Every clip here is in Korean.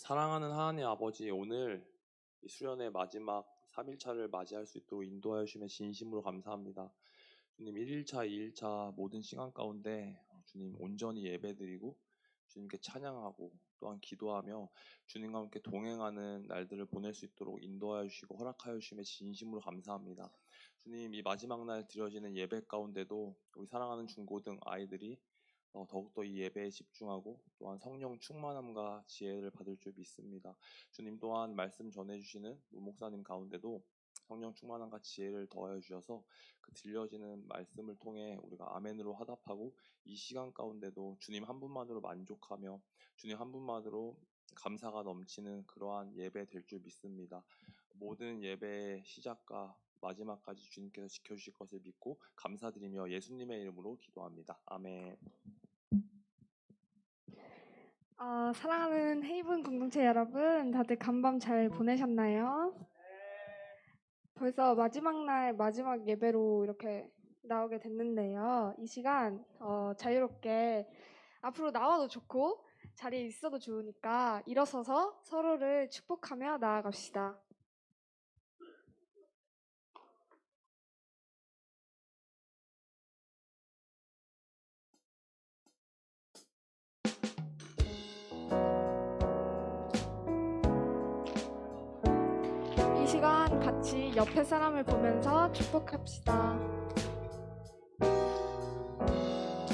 사랑하는 하나님 아버지, 오늘 이 수련의 마지막 3일차를 맞이할 수 있도록 인도하여 주심에 진심으로 감사합니다. 주님, 1일차, 2일차 모든 시간 가운데 주님 온전히 예배드리고 주님께 찬양하고 또한 기도하며 주님과 함께 동행하는 날들을 보낼 수 있도록 인도하여 주시고 허락하여 주심에 진심으로 감사합니다. 주님, 이 마지막 날 드려지는 예배 가운데도 우리 사랑하는 중고등 아이들이 더욱더 이 예배에 집중하고 또한 성령 충만함과 지혜를 받을 줄 믿습니다. 주님 또한 말씀 전해주시는 목사님 가운데도 성령 충만함과 지혜를 더하여 주셔서 그 들려지는 말씀을 통해 우리가 아멘으로 화답하고 이 시간 가운데도 주님 한 분만으로 만족하며 주님 한 분만으로 감사가 넘치는 그러한 예배 될 줄 믿습니다. 모든 예배의 시작과 마지막까지 주님께서 지켜주실 것을 믿고 감사드리며 예수님의 이름으로 기도합니다. 아멘. 사랑하는 헤이븐 공동체 여러분, 다들 간밤 잘 보내셨나요? 벌써 마지막 날 마지막 예배로 이렇게 나오게 됐는데요. 이 시간 자유롭게 앞으로 나와도 좋고 자리에 있어도 좋으니까 일어서서 서로를 축복하며 나아갑시다. 이 시간 같이 옆에 사람을 보면서 축복합시다.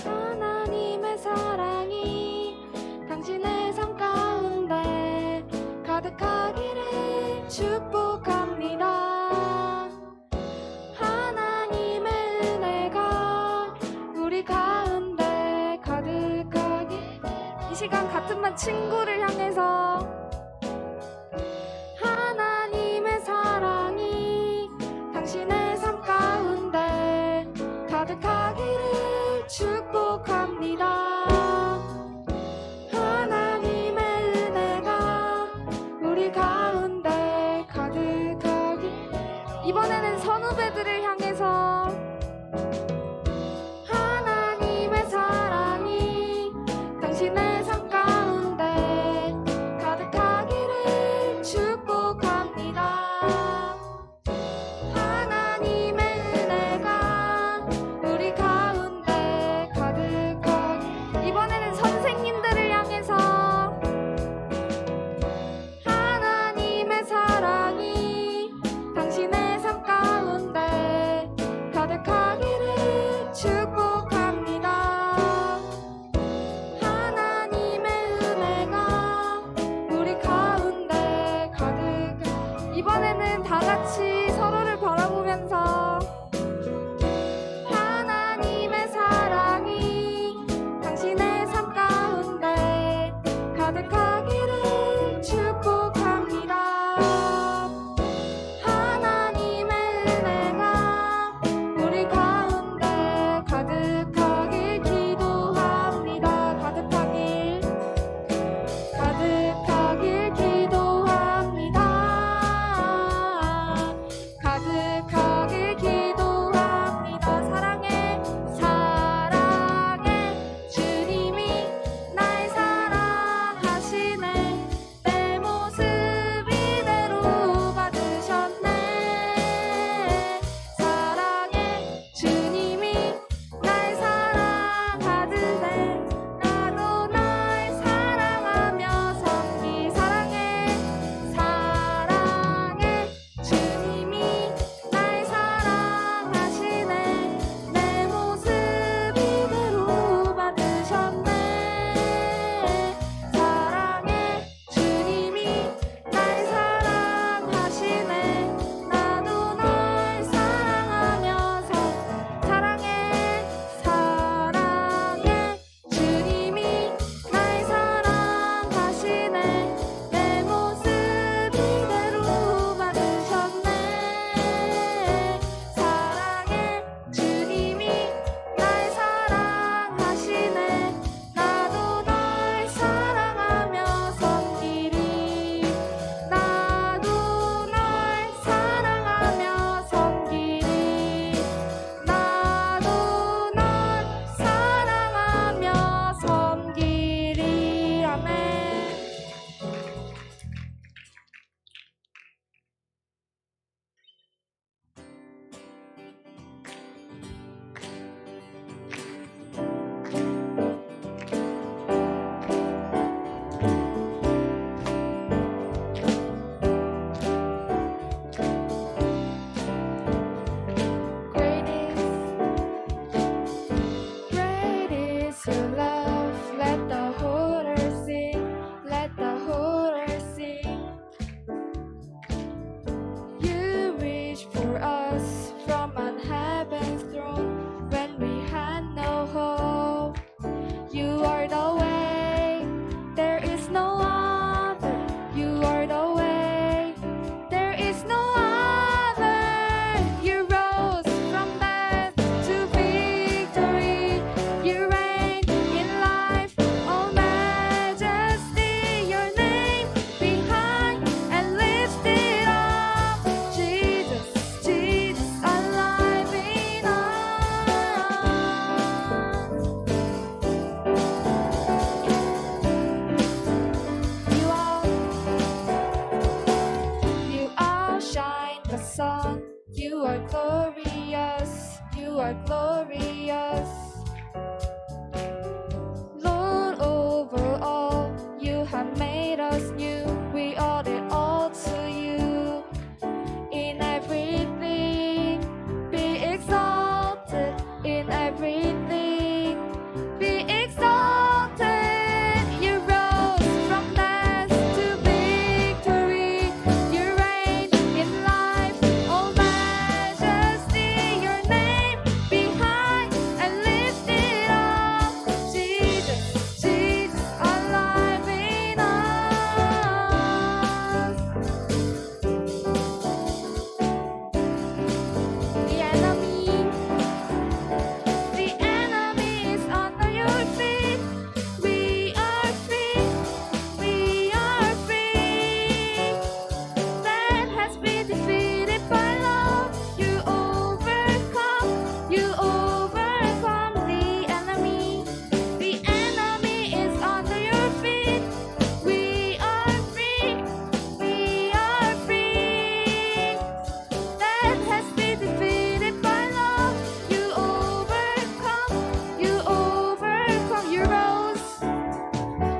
하나님의 사랑이 당신의 삶 가운데 가득하기를 축복합니다. 하나님의 은혜가 우리 가운데 가득하기. 이 시간 같은 반 친구를 향해서 하나님의 사랑이 당신의 삶 가운데 가득하기를 축복합니다. 하나님의 은혜가 우리 가운데 가득하기. 이번에는 선후배들을 향해서 하나님의 사랑이 당신의 삶 가운데 가득하기를 축복합니다. 하나님의 은혜가 우리 가운데 가득하기. 이번에는 선생님들을 향해서 하나님의 사랑이 당신의 삶 가운데 가득하기를 축복합니다. 하나님의 은혜가 우리 가운데 가득. 이번에는 다 같이 서로를 바라보면서 하나님의 사랑이 당신의 삶 가운데 가득하기를 축복합니다. 하나님의 은혜가 우리 가운데 가득하길 기도합니다. 가득하길 기도합니다. 가득하길 기도합니다. 사랑해 주님이 날 사랑하시네. made us new. We owe it all to you. In everything, be exalted. In everything, be exalted. You rose from death to victory. You reign in life, all majesty. Your name be high and lifted up. Jesus, Jesus, alive in us. The enemy is under your feet. We are free, we are free. That has been defeated by love. You overcome the enemy. The enemy is under your feet. We are free, we are free. That has been defeated by love. You overcome, you rose.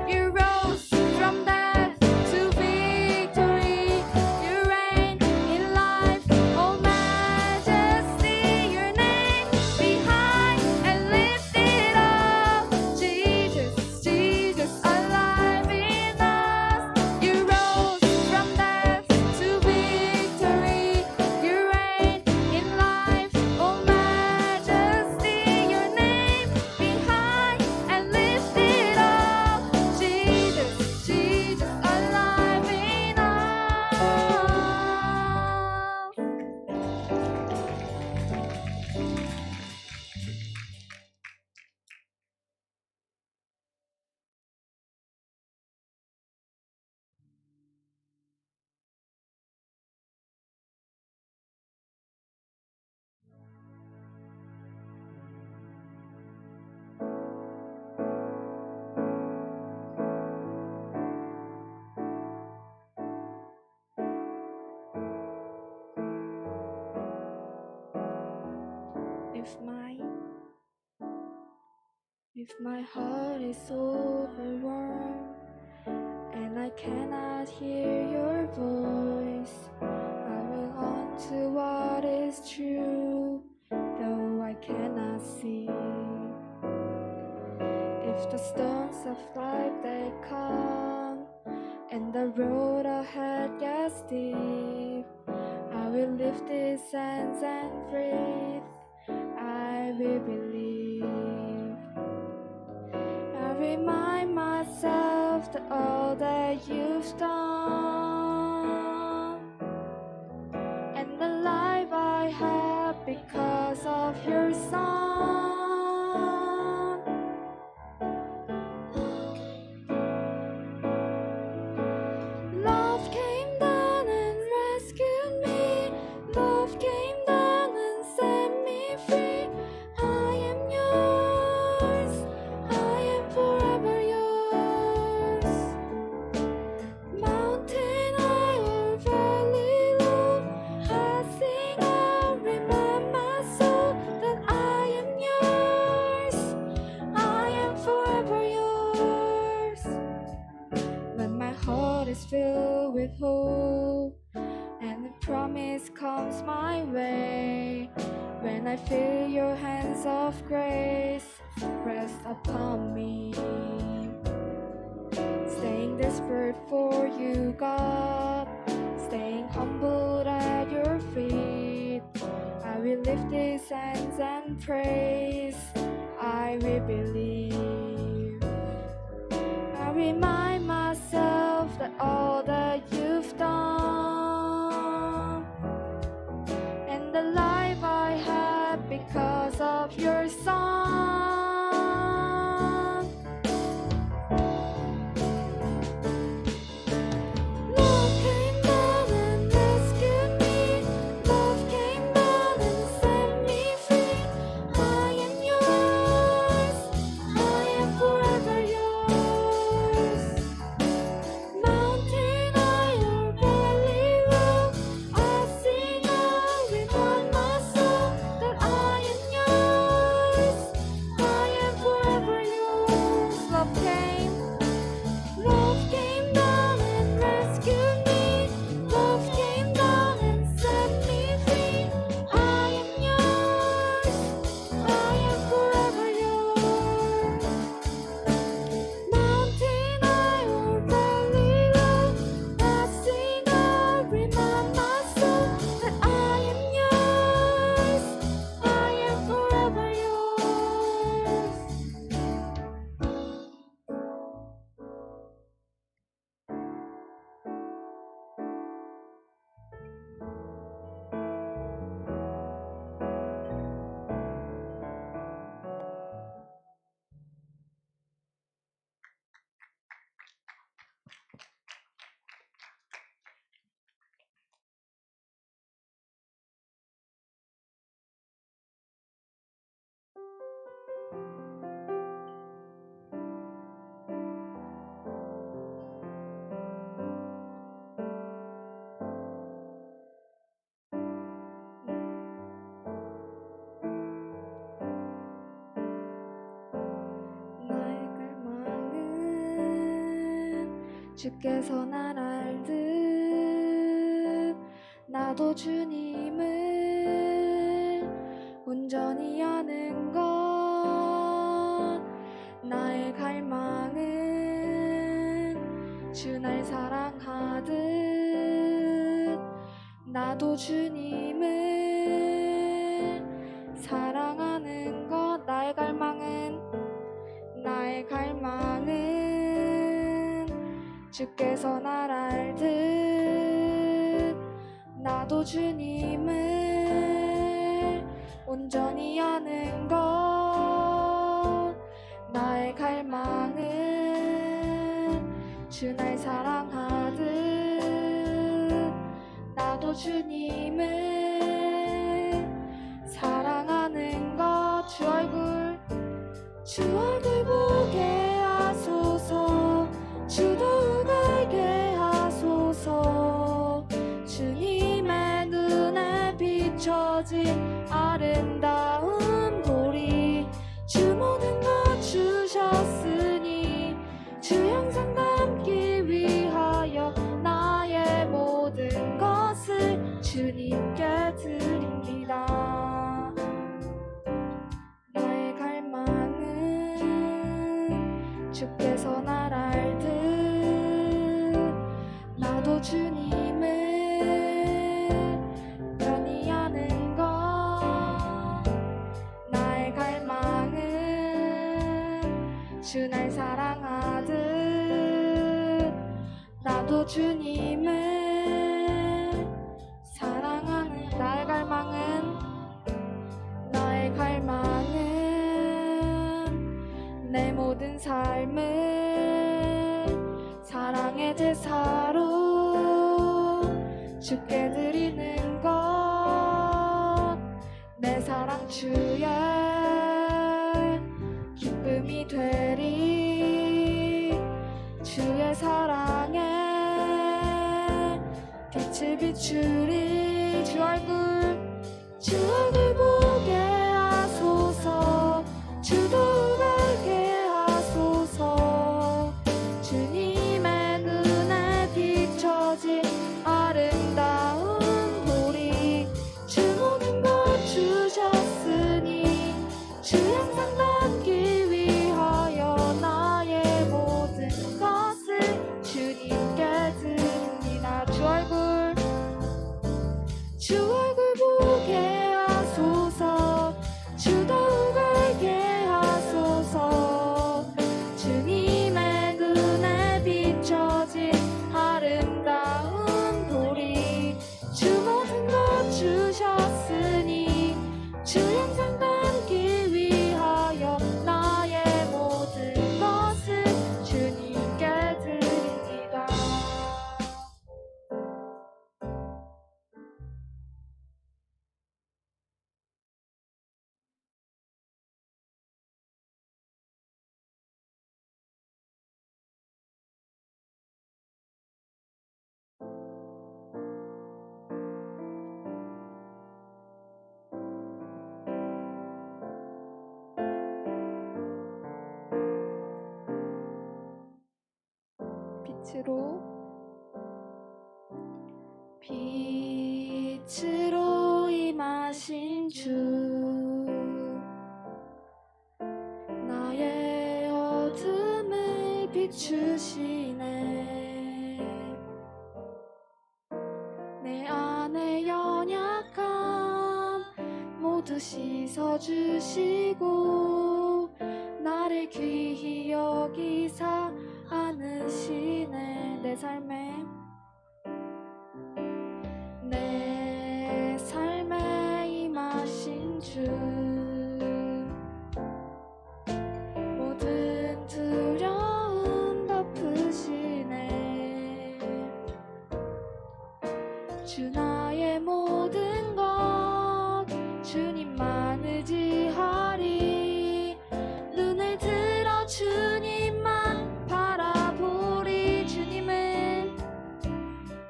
You rose from death to victory. You reign in life, all majesty. Your name be high and lifted up. Jesus, Jesus, alive in us. You rose from death to victory. You reign in life, all majesty. Your name be high and lifted up. Jesus, Jesus, alive in us. If my heart is overwhelmed and I cannot hear your voice, I will on to what is true, though I cannot see. If the storms of life they come and the road ahead gets steep, I will lift these hands and breathe. I will believe. I remind myself that all that you've done and the life I have because of your son. Love came down and rescued me. Love came down and set me free. I am yours. I am forever yours. Mountain high or valley low, I sing, I'll remind my soul that I am yours. I am forever yours. When my heart is filled with hope and the promise comes my way, when I feel your hands of grace rest upon me, staying desperate for you, God, staying humbled at your feet, I will lift these hands and praise. I will believe. I remind myself that all that you've done and the life I had because of your son. Love came down and rescued me. Love came down and set me free. I am yours. I am forever yours. Mountain high or 주께서 날 알듯 나도 주님을 온전히 아는 것. 나의 갈망은 주 날 사랑하듯 나도 주님을 사랑하는 것. 나의 갈망은 주께서 날 알듯 나도 주님을 온전히 아는 것. 나의 갈망은 주 날 사랑하듯 나도 주님을 사랑하는 것. 주 얼굴 보게 하소서. 주 더욱 알게 하소서. 주님의 눈에 비춰진 아름다운 보리. 주 모든 것 주셨으니 주 형상 담기 위하여 나의 모든 것을 주님께 드립니다. 나의 갈망은 주께서 날 알듯 나도 주님을 편히 아는 것. 나의 갈망은 주 날 사랑하듯 나도 주님을 사랑하는. 나의 갈망은 내 모든 삶을 사랑의 제사로 주께 드리는 것. 내 사랑 주의 기쁨이 되리. 주의 사랑에 빛을 비추리. 주 얼굴 보게 하소서. 주 더욱 알게 하소서. 주님의 눈에 비춰진 아름다운 보리. 주 모든 것 주셨으니 주 형상 담기 위하여 나의 모든 것을 주님께 드립니다. 주 얼굴 보게 하소서. 주 더욱 알게 하소서. 주님의 눈에 비춰진 아름다운 보리. 주 모든 것 주셨으니 주 형상 담기 위하여 나의 모든 것을 주님께 드립니다. 빛으로 임하신 주. 나의 어둠을 비추시네. 내 안의 연약함 모두 씻어주시고 나를 귀히 여기사 안으시네. 내 삶에 임하신 주. 모든 두려움 덮으시네. 주 나의 모든 것 주님만 의지하리. 눈을 들어 주님만 바라보리.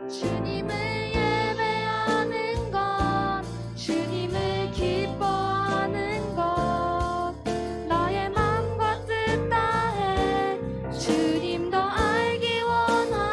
주님을 예배하는 것, 주님을 기뻐하는 것, 나의 맘과 뜻 다해 주님 더 알기 원하네.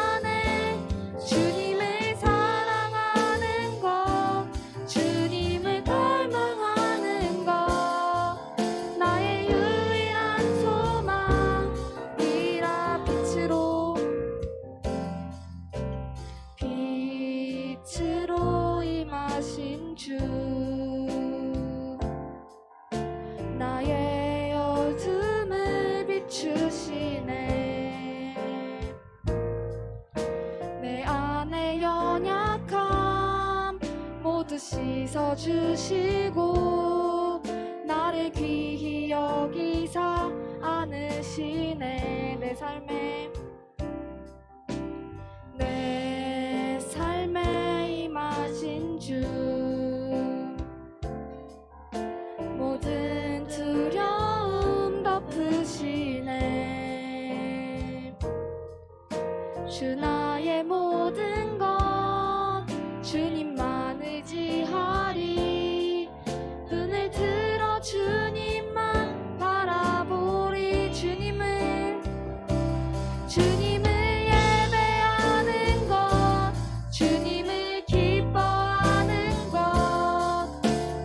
나의 연약함 모두 씻어주시고 나를 귀히 여기사 안으시네. 내 삶에 임하신 주 모든 두려움 덮으시네. 주 나의 모든 것 주님만 의지하리. 눈을 들어 주님만 바라보리. 주님을 예배하는 것 주님을 기뻐하는 것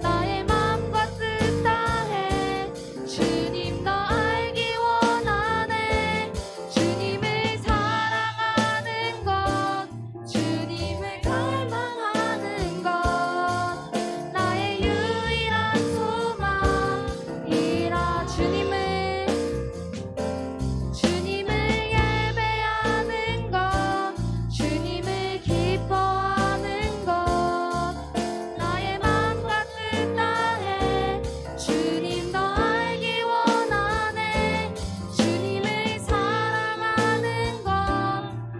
나의 맘과 뜻 다해 주님 더 알기 원하네. 주님을 사랑하는 것 주님을 갈망하는 것 나의 유일한 소망이라. 주님을 예배하는 것 주님을 기뻐하는 것 나의 맘과 뜻 다해 주님 더 알기 원하네. 주님을 사랑하는 것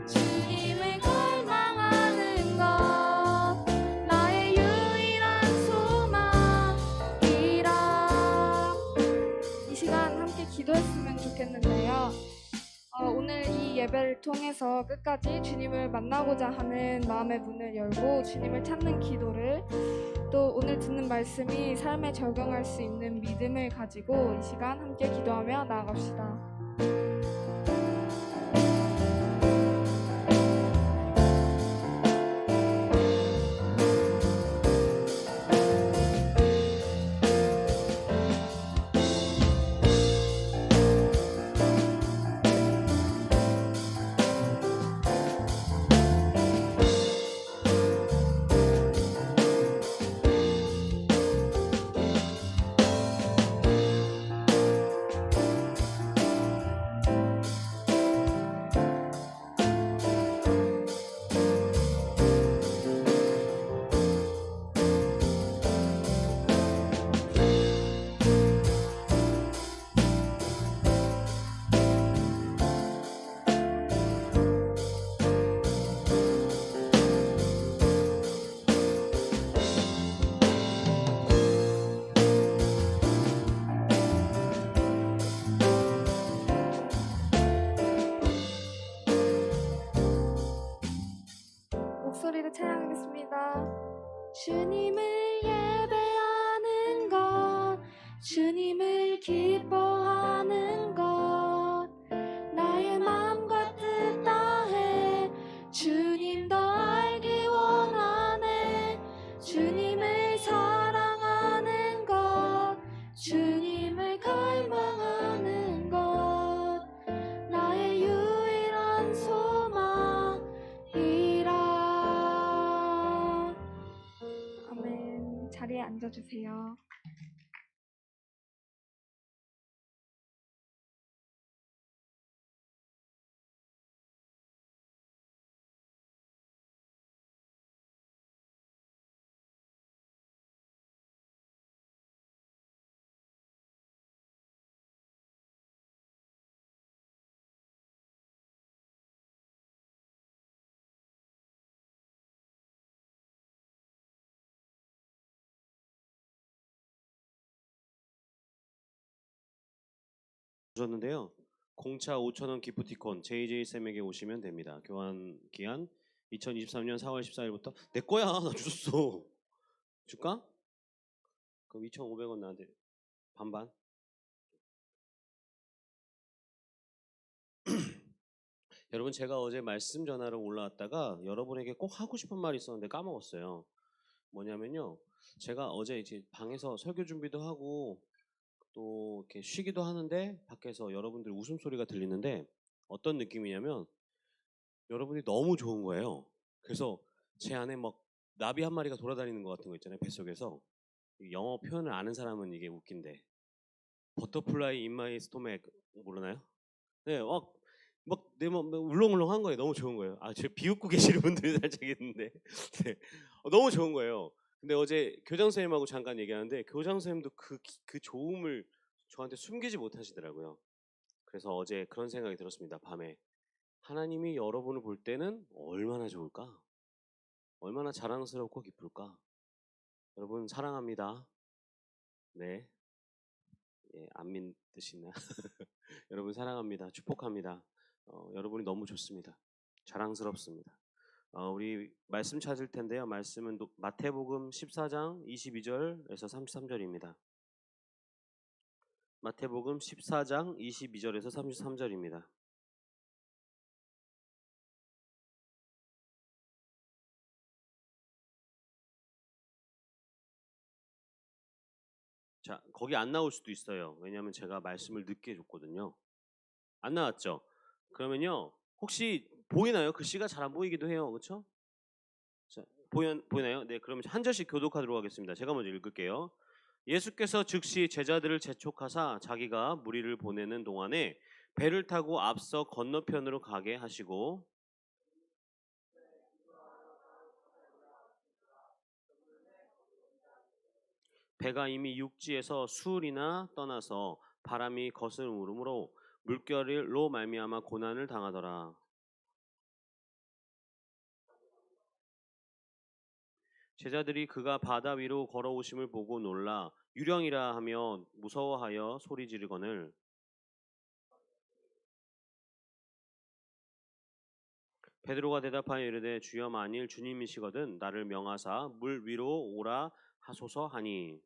주님을 갈망하는 것 나의 유일한 소망이라. 이 시간 함께 기도했으면 좋겠는데요. 오늘 이 예배를 통해서 끝까지 주님을 만나고자 하는 마음의 문을 열고 주님을 찾는 기도를, 또 오늘 듣는 말씀이 삶에 적용할 수 있는 믿음을 가지고 이 시간 함께 기도하며 나아갑시다. 목소리로 찬양하겠습니다. 주님을 예배하는 것 주님을 기뻐하는 것 나의 맘과 뜻 다해 주님 더 알기 원하네. 주님을 사랑하는 것 주님을 갈망하는 것 나의 유일한 소망이라. 아멘. 자리에 앉아주세요. 주셨는데요. 공차 5,000원 기프티콘 JJ쌤에게 오시면 됩니다. 교환 기한 2023년 4월 14일부터. 내 거야. 나 주셨어. 줄까? 그럼 2,500원 나한테 반반. 여러분, 제가 어제 말씀 전하러 올라왔다가 여러분에게 꼭 하고 싶은 말이 있었는데 까먹었어요. 뭐냐면요, 제가 어제 이제 방에서 설교 준비도 하고 또 이렇게 쉬기도 하는데 밖에서 여러분들 웃음소리가 들리는데 어떤 느낌이냐면 여러분이 너무 좋은 거예요. 그래서 제 안에 막 나비 한 마리가 돌아다니는 것 같은 거 있잖아요, 뱃속에서. 영어 표현을 아는 사람은 이게 웃긴데, 버터플라이 인 마이 스토맥 모르나요? 네, 막 울렁울렁한 거예요. 너무 좋은 거예요. 저 비웃고 계시는 분들이 살짝 있는데 네. 너무 좋은 거예요. 근데 어제 교장 선생님하고 잠깐 얘기하는데 교장 선생님도 그 좋음을 저한테 숨기지 못하시더라고요. 그래서 어제 그런 생각이 들었습니다. 밤에 하나님이 여러분을 볼 때는 얼마나 좋을까? 얼마나 자랑스럽고 기쁠까? 여러분 사랑합니다. 네, 안 믿으시나? 여러분 사랑합니다. 축복합니다. 여러분이 너무 좋습니다. 자랑스럽습니다. 우리 말씀 찾을 텐데요. 말씀은 마태복음 14장 22절에서 33절입니다. 마태복음 14장 22절에서 33절입니다. 자, 거기 안 나올 수도 있어요. 왜냐하면 제가 말씀을 늦게 줬거든요. 안 나왔죠? 그러면요. 혹시 보이나요? 글씨가 잘 안 보이기도 해요. 그렇죠? 자, 보이나요? 네, 그러면 한 절씩 교독하도록 하겠습니다. 제가 먼저 읽을게요. 예수께서 즉시 제자들을 재촉하사 자기가 무리를 보내는 동안에 배를 타고 앞서 건너편으로 가게 하시고 배가 이미 육지에서 수울이나 떠나서 바람이 거스름으로 물결로 말미암아 고난을 당하더라. 제자들이 그가 바다 위로 걸어오심을 보고 놀라 유령이라 하며 무서워하여 소리 지르거늘 베드로가 대답하여 이르되 주여 만일 주님이시거든 나를 명하사 물 위로 오라 하소서 하니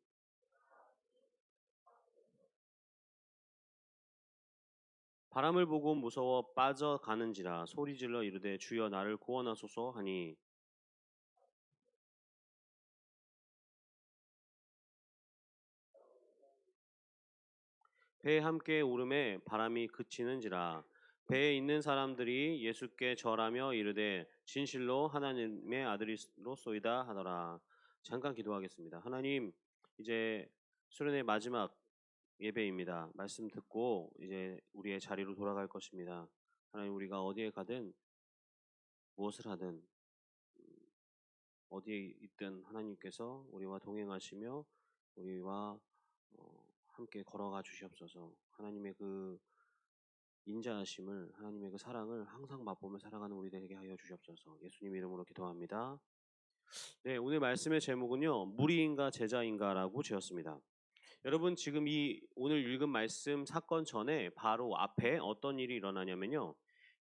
바람을 보고 무서워 빠져가는지라 소리질러 이르되 주여 나를 구원하소서 하니 배에 함께 오름에 바람이 그치는지라 배에 있는 사람들이 예수께 절하며 이르되 진실로 하나님의 아들이로소이다 하더라. 잠깐 기도하겠습니다. 하나님, 이제 수련의 마지막 예배입니다. 말씀 듣고 이제 우리의 자리로 돌아갈 것입니다. 하나님, 우리가 어디에 가든 무엇을 하든 어디에 있든 하나님께서 우리와 동행하시며 우리와 함께 걸어가 주시옵소서. 하나님의 그 인자하심을, 하나님의 그 사랑을 항상 맛보며 살아가는 우리 되게 하여 주시옵소서. 예수님 이름으로 기도합니다. 네, 오늘 말씀의 제목은요, 무리인가 제자인가라고 지었습니다. 여러분, 지금 이 오늘 읽은 말씀 사건 전에 바로 앞에 어떤 일이 일어나냐면요,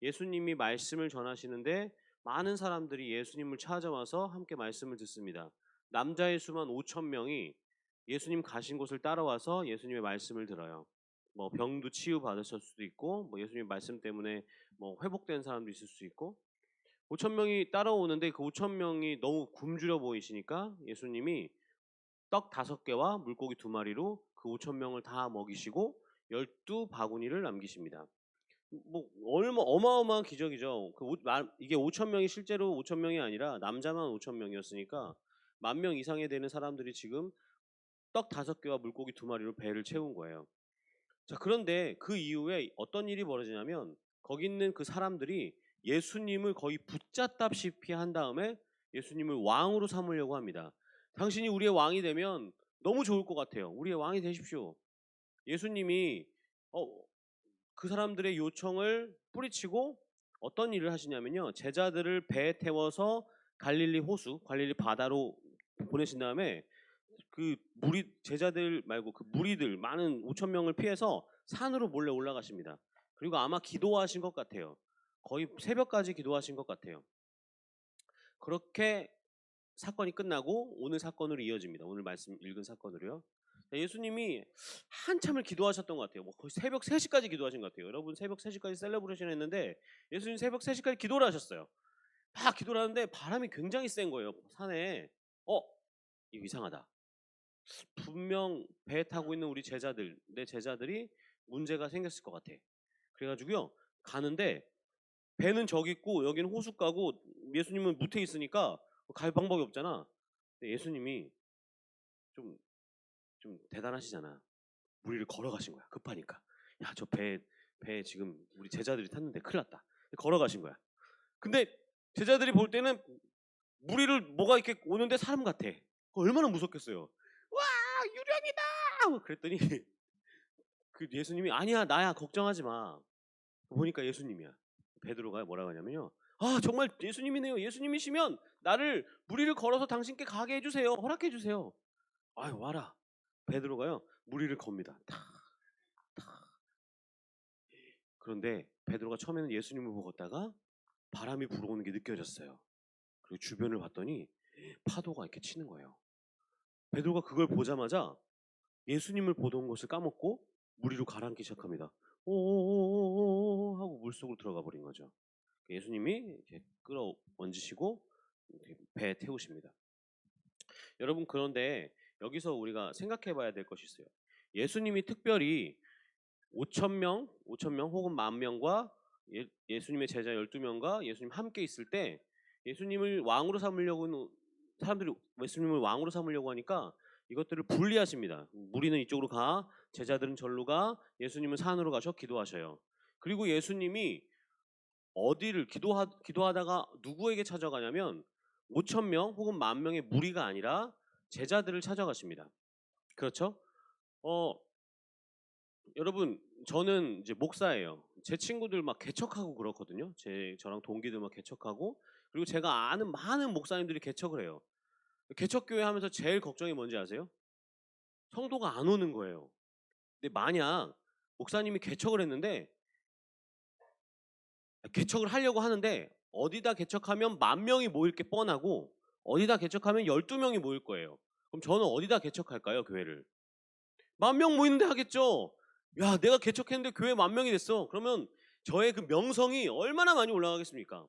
예수님이 말씀을 전하시는데 많은 사람들이 예수님을 찾아와서 함께 말씀을 듣습니다. 남자의 수만 5천 명이 예수님 가신 곳을 따라와서 예수님의 말씀을 들어요. 뭐 병도 치유 받으실 수도 있고, 뭐 예수님 말씀 때문에 뭐 회복된 사람도 있을 수 있고, 5천 명이 따라오는데 그 5천 명이 너무 굶주려 보이시니까 예수님이 떡 5개와 물고기 2마리로 그 5천 명을 다 먹이시고 12바구니를 남기십니다. 뭐 얼마 어마어마한 기적이죠. 이게 5천 명이 실제로 5천 명이 아니라 남자만 5천 명이었으니까 10,000명 이상이 되는 사람들이 지금 떡 5개와 물고기 2마리로 배를 채운 거예요. 자, 그런데 그 이후에 어떤 일이 벌어지냐면 거기 있는 그 사람들이 예수님을 거의 붙잡다시피 한 다음에 예수님을 왕으로 삼으려고 합니다. 당신이 우리의 왕이 되면 너무 좋을 것 같아요. 우리의 왕이 되십시오. 예수님이 그 사람들의 요청을 뿌리치고 어떤 일을 하시냐면요. 제자들을 배에 태워서 갈릴리 호수, 갈릴리 바다로 보내신 다음에 그 제자들 말고 그 무리들 많은 5천 명을 피해서 산으로 몰래 올라가십니다. 그리고 아마 기도하신 것 같아요. 거의 새벽까지 기도하신 것 같아요. 그렇게 사건이 끝나고 오늘 사건으로 이어집니다. 오늘 말씀 읽은 사건으로요. 예수님이 한참을 기도하셨던 것 같아요. 뭐 거의 새벽 3시까지 기도하신 것 같아요. 여러분 새벽 3시까지 셀러브레이션 했는데 예수님 새벽 3시까지 기도를 하셨어요. 막 기도를 하는데 바람이 굉장히 센 거예요. 산에. 이거 이상하다. 분명 배 타고 있는 우리 제자들, 내 제자들이 문제가 생겼을 것 같아. 그래가지고요 가는데 배는 저기 있고 여기는 호숫가고 예수님은 무태 있으니까 갈 방법이 없잖아. 근데 예수님이 좀 대단하시잖아. 무리를 걸어가신 거야. 급하니까. 야, 저 배 배에 지금 우리 제자들이 탔는데 큰일 났다. 걸어가신 거야. 근데 제자들이 볼 때는 무리를 뭐가 이렇게 오는데 사람 같아. 얼마나 무섭겠어요. 와, 유령이다! 그랬더니 그 예수님이 아니야, 나야, 걱정하지 마. 보니까 예수님이야. 베드로가 뭐라고 하냐면요. 아, 정말 예수님이네요. 예수님이시면 나를 무리를 걸어서 당신께 가게 해주세요. 허락해 주세요. 아유, 와라. 베드로가요, 무리를 겁니다. 탁, 탁. 그런데 베드로가 처음에는 예수님을 보고 걷다가 바람이 불어오는 게 느껴졌어요. 그리고 주변을 봤더니 파도가 이렇게 치는 거예요. 베드로가 그걸 보자마자 예수님을 보던 것을 까먹고 무리로 가라앉기 시작합니다. 오오오오오 하고 물속으로 들어가 버린 거죠. 예수님이 이렇게 끌어얹으시고 배에 태우십니다. 여러분, 그런데 여기서 우리가 생각해 봐야 될 것이 있어요. 예수님이 특별히 5,000명 혹은 10,000명과 예수님의 제자 12명과 예수님 함께 있을 때 예수님을 왕으로 삼으려고 사람들이 예수님을 왕으로 삼으려고 하니까 이것들을 분리하십니다. 무리는 이쪽으로 가, 제자들은 절로 가, 예수님은 산으로 가셔 기도하셔요. 그리고 예수님이 어디를 기도하다가 누구에게 찾아가냐면 5,000명 혹은 10,000명의 무리가 아니라 제자들을 찾아가십니다. 그렇죠? 여러분, 저는 이제 목사예요. 제 친구들 막 개척하고 그렇거든요. 저랑 동기들 막 개척하고, 그리고 제가 아는 많은 목사님들이 개척을 해요. 개척교회 하면서 제일 걱정이 뭔지 아세요? 성도가 안 오는 거예요. 근데 만약 목사님이 개척을 했는데, 개척을 하려고 하는데 어디다 개척하면 10,000명이 모일 게 뻔하고 어디다 개척하면 12명이 모일 거예요. 그럼 저는 어디다 개척할까요, 교회를? 10,000명 모이는데 하겠죠. 야, 내가 개척했는데 교회 10,000명이 됐어. 그러면 저의 그 명성이 얼마나 많이 올라가겠습니까?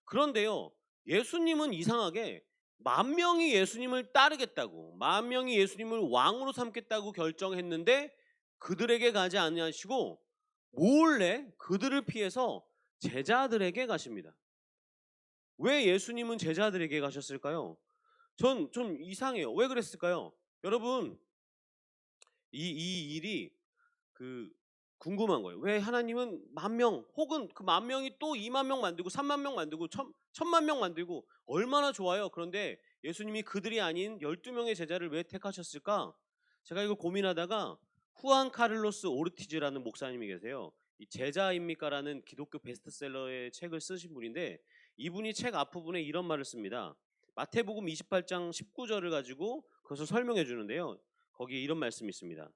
그런데요, 예수님은 이상하게 10,000명이 예수님을 따르겠다고, 10,000명이 예수님을 왕으로 삼겠다고 결정했는데 그들에게 가지 아니하시고 몰래 그들을 피해서 제자들에게 가십니다. 왜 예수님은 제자들에게 가셨을까요? 전 좀 이상해요. 왜 그랬을까요? 여러분, 이 일이 궁금한 거예요. 왜 하나님은 10,000명 혹은 그 10,000명이 또 20,000명 만들고 30,000명 만들고 1,000,000명 만들고 얼마나 좋아요. 그런데 예수님이 그들이 아닌 12명의 제자를 왜 택하셨을까? 제가 이걸 고민하다가 후안 카를로스 오르티즈라는 목사님이 계세요. 이 제자입니까라는 기독교 베스트셀러의 책을 쓰신 분인데, 이분이 책 앞부분에 이런 말을 씁니다. 마태복음 28장 19절을 가지고 그것을 설명해 주는데요. 거기에 이런 말씀이 있습니다.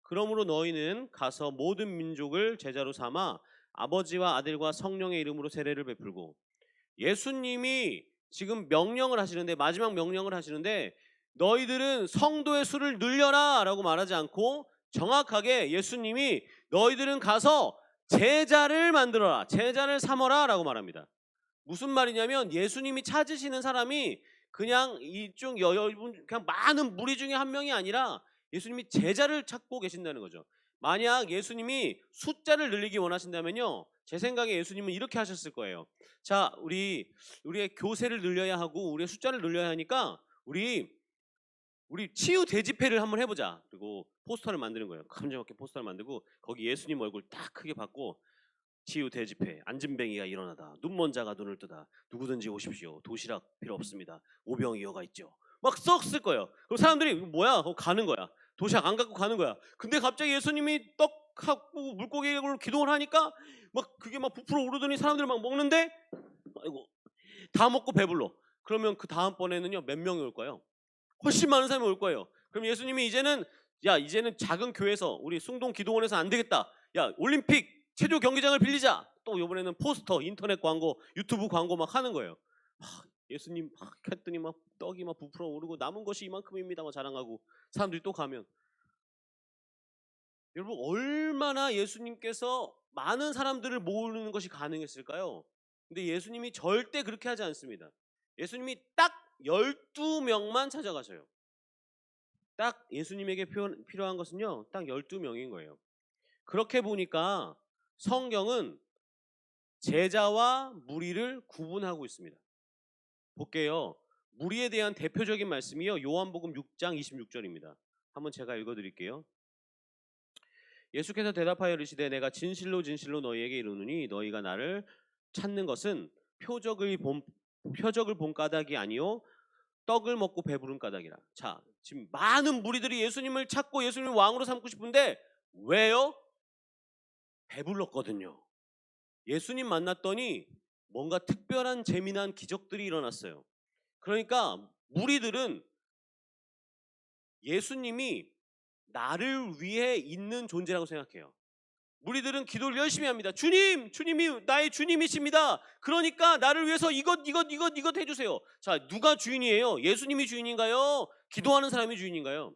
그러므로 너희는 가서 모든 민족을 제자로 삼아 아버지와 아들과 성령의 이름으로 세례를 베풀고, 예수님이 지금 명령을 하시는데, 마지막 명령을 하시는데, 너희들은 성도의 수를 늘려라 라고 말하지 않고 정확하게 예수님이 너희들은 가서 제자를 만들어라, 제자를 삼어라 라고 말합니다. 무슨 말이냐면 예수님이 찾으시는 사람이 그냥 그냥 많은 무리 중에 한 명이 아니라 예수님이 제자를 찾고 계신다는 거죠. 만약 예수님이 숫자를 늘리기 원하신다면요, 제 생각에 예수님은 이렇게 하셨을 거예요. 자, 우리의 교세를 늘려야 하고 우리의 숫자를 늘려야 하니까 우리 치유 대집회를 한번 해보자. 그리고 포스터를 만드는 거예요. 깜짝하게 포스터를 만들고 거기 예수님 얼굴 딱 크게 받고, 치유 대집회, 앉은뱅이가 일어나다, 눈먼 자가 눈을 뜨다, 누구든지 오십시오, 도시락 필요 없습니다, 오병이어가 있죠. 막 썩쓸 거예요. 그럼 사람들이 뭐야? 가는 거야. 도시락 안 갖고 가는 거야. 근데 갑자기 예수님이 떡하고 물고기로 기도를 하니까 막 그게 막 부풀어 오르더니 사람들이 막 먹는데, 아이고, 다 먹고 배불러. 그러면 그 다음번에는요, 몇 명이 올 거예요? 훨씬 많은 사람이 올 거예요. 그럼 예수님이 이제는 작은 교회에서, 우리 숭동 기도원에서 안 되겠다. 야, 올림픽 체조 경기장을 빌리자. 또 이번에는 포스터, 인터넷 광고, 유튜브 광고 막 하는 거예요. 예수님 막 했더니 막 떡이 막 부풀어 오르고 남은 것이 이만큼입니다 막 자랑하고, 사람들이 또 가면, 여러분, 얼마나 예수님께서 많은 사람들을 모으는 것이 가능했을까요? 근데 예수님이 절대 그렇게 하지 않습니다. 예수님이 딱 12명만 찾아가셔요. 딱 예수님에게 필요한 것은요, 딱 12명인 거예요. 그렇게 보니까 성경은 제자와 무리를 구분하고 있습니다. 볼게요. 무리에 대한 대표적인 말씀이요, 요한복음 6장 26절입니다. 한번 제가 읽어드릴게요. 예수께서 대답하여 이르시되 내가 진실로 진실로 너희에게 이르노니 너희가 나를 찾는 것은 표적을 본 까닭이 아니요 떡을 먹고 배부른 까닭이라. 자, 지금 많은 무리들이 예수님을 찾고 예수님을 왕으로 삼고 싶은데 왜요? 배불렀거든요. 예수님 만났더니 뭔가 특별한 재미난 기적들이 일어났어요. 그러니까 무리들은 예수님이 나를 위해 있는 존재라고 생각해요. 무리들은 기도를 열심히 합니다. 주님, 주님이 나의 주님이십니다. 그러니까 나를 위해서 이것 해주세요. 자, 누가 주인이에요? 예수님이 주인인가요? 기도하는 사람이 주인인가요?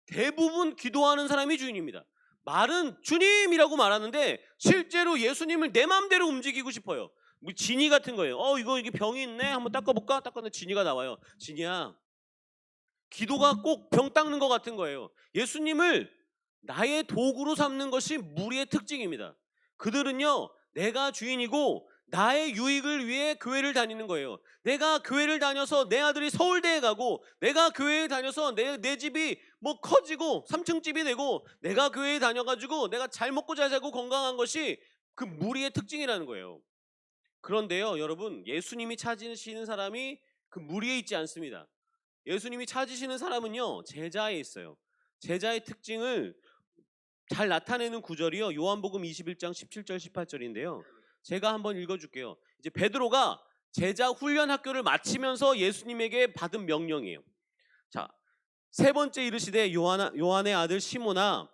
대부분 기도하는 사람이 주인입니다. 말은 주님이라고 말하는데 실제로 예수님을 내 마음대로 움직이고 싶어요. 뭐 지니 같은 거예요. 이게 병이 있네. 한번 닦아볼까? 닦았는데 지니가 나와요. 지니야, 기도가 꼭 병 닦는 것 같은 거예요. 예수님을 나의 도구로 삼는 것이 무리의 특징입니다. 그들은요, 내가 주인이고 나의 유익을 위해 교회를 다니는 거예요. 내가 교회를 다녀서 내 아들이 서울대에 가고, 내가 교회에 다녀서 내 집이 뭐 커지고 3층 집이 되고, 내가 교회에 다녀가지고 내가 잘 먹고 잘 살고 건강한 것이 그 무리의 특징이라는 거예요. 그런데요, 여러분, 예수님이 찾으시는 사람이 그 무리에 있지 않습니다. 예수님이 찾으시는 사람은요, 제자에 있어요. 제자의 특징을 잘 나타내는 구절이요, 요한복음 21장 17절 18절인데요. 제가 한번 읽어줄게요. 이제 베드로가 제자 훈련 학교를 마치면서 예수님에게 받은 명령이에요. 자, 세 번째 이르시되 요한의 아들 시몬아,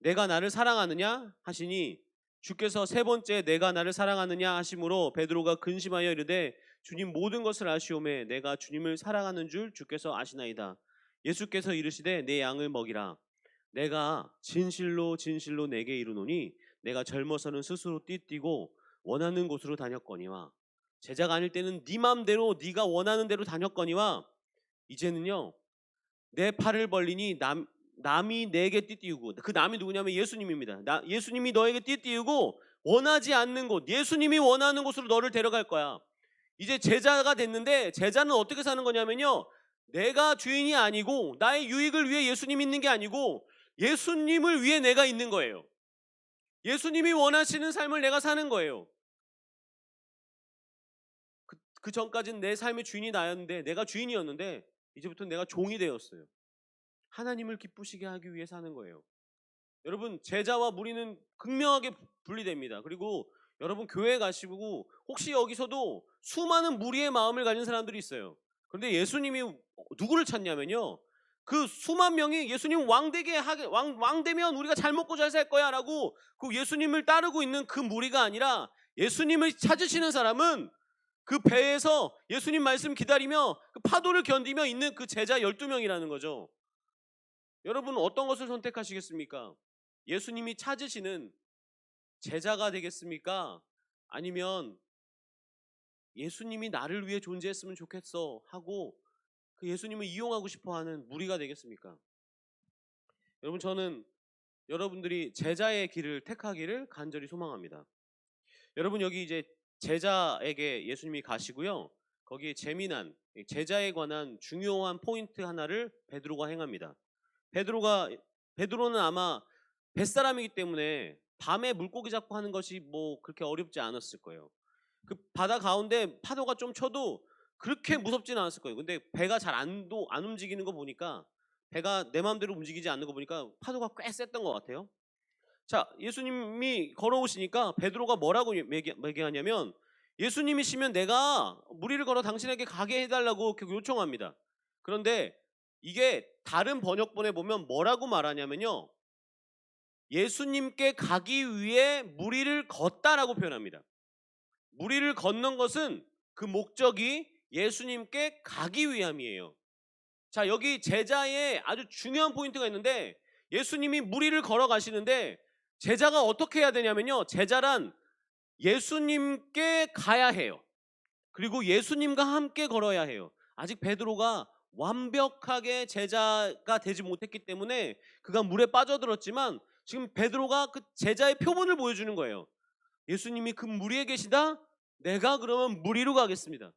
내가 나를 사랑하느냐 하시니 주께서 세 번째 내가 나를 사랑하느냐 하심으로 베드로가 근심하여 이르되 주님 모든 것을 아시오매 내가 주님을 사랑하는 줄 주께서 아시나이다. 예수께서 이르시되 내 양을 먹이라. 내가 진실로 진실로 내게 이르노니 내가 젊어서는 스스로 띠뛰고 원하는 곳으로 다녔거니와, 제자가 아닐 때는 네 맘대로 네가 원하는 대로 다녔거니와, 이제는요 내 팔을 벌리니 남이 내게 띠띠우고, 그 남이 누구냐면 예수님입니다. 예수님이 너에게 띠띠우고 원하지 않는 곳, 예수님이 원하는 곳으로 너를 데려갈 거야. 이제 제자가 됐는데, 제자는 어떻게 사는 거냐면요, 내가 주인이 아니고 나의 유익을 위해 예수님이 있는 게 아니고 예수님을 위해 내가 있는 거예요. 예수님이 원하시는 삶을 내가 사는 거예요. 그 전까지는 내 삶의 주인이 나였는데, 내가 주인이었는데 이제부터 내가 종이 되었어요. 하나님을 기쁘시게 하기 위해 사는 거예요. 여러분, 제자와 무리는 극명하게 분리됩니다. 그리고 여러분 교회 가시고 혹시 여기서도 수많은 무리의 마음을 가진 사람들이 있어요. 그런데 예수님이 누구를 찾냐면요, 그 수만 명이 예수님 왕 되면 우리가 잘 먹고 잘 살 거야 라고 그 예수님을 따르고 있는 그 무리가 아니라, 예수님을 찾으시는 사람은 그 배에서 예수님 말씀 기다리며 그 파도를 견디며 있는 그 제자 12명이라는 거죠. 여러분, 어떤 것을 선택하시겠습니까? 예수님이 찾으시는 제자가 되겠습니까? 아니면 예수님이 나를 위해 존재했으면 좋겠어 하고 그 예수님을 이용하고 싶어하는 무리가 되겠습니까? 여러분, 저는 여러분들이 제자의 길을 택하기를 간절히 소망합니다. 여러분, 여기 이제 제자에게 예수님이 가시고요, 거기에 재미난 제자에 관한 중요한 포인트 하나를 베드로가 행합니다. 베드로는 아마 뱃사람이기 때문에 밤에 물고기 잡고 하는 것이 뭐 그렇게 어렵지 않았을 거예요. 그 바다 가운데 파도가 좀 쳐도 그렇게 무섭지는 않았을 거예요. 근데 배가 잘 안 움직이는 거 보니까, 배가 내 마음대로 움직이지 않는 거 보니까 파도가 꽤 셌던 것 같아요. 자, 예수님이 걸어오시니까 베드로가 뭐라고 얘기하냐면, 예수님이시면 내가 무리를 걸어 당신에게 가게 해달라고 요청합니다. 그런데 이게 다른 번역본에 보면 뭐라고 말하냐면요, 예수님께 가기 위해 무리를 걷다라고 표현합니다. 무리를 걷는 것은 그 목적이 예수님께 가기 위함이에요. 자, 여기 제자의 아주 중요한 포인트가 있는데, 예수님이 무리를 걸어가시는데 제자가 어떻게 해야 되냐면요, 제자란 예수님께 가야 해요. 그리고 예수님과 함께 걸어야 해요. 아직 베드로가 완벽하게 제자가 되지 못했기 때문에 그가 물에 빠져들었지만, 지금 베드로가 그 제자의 표본을 보여주는 거예요. 예수님이 그 무리에 계시다? 내가 그러면 무리로 가겠습니다.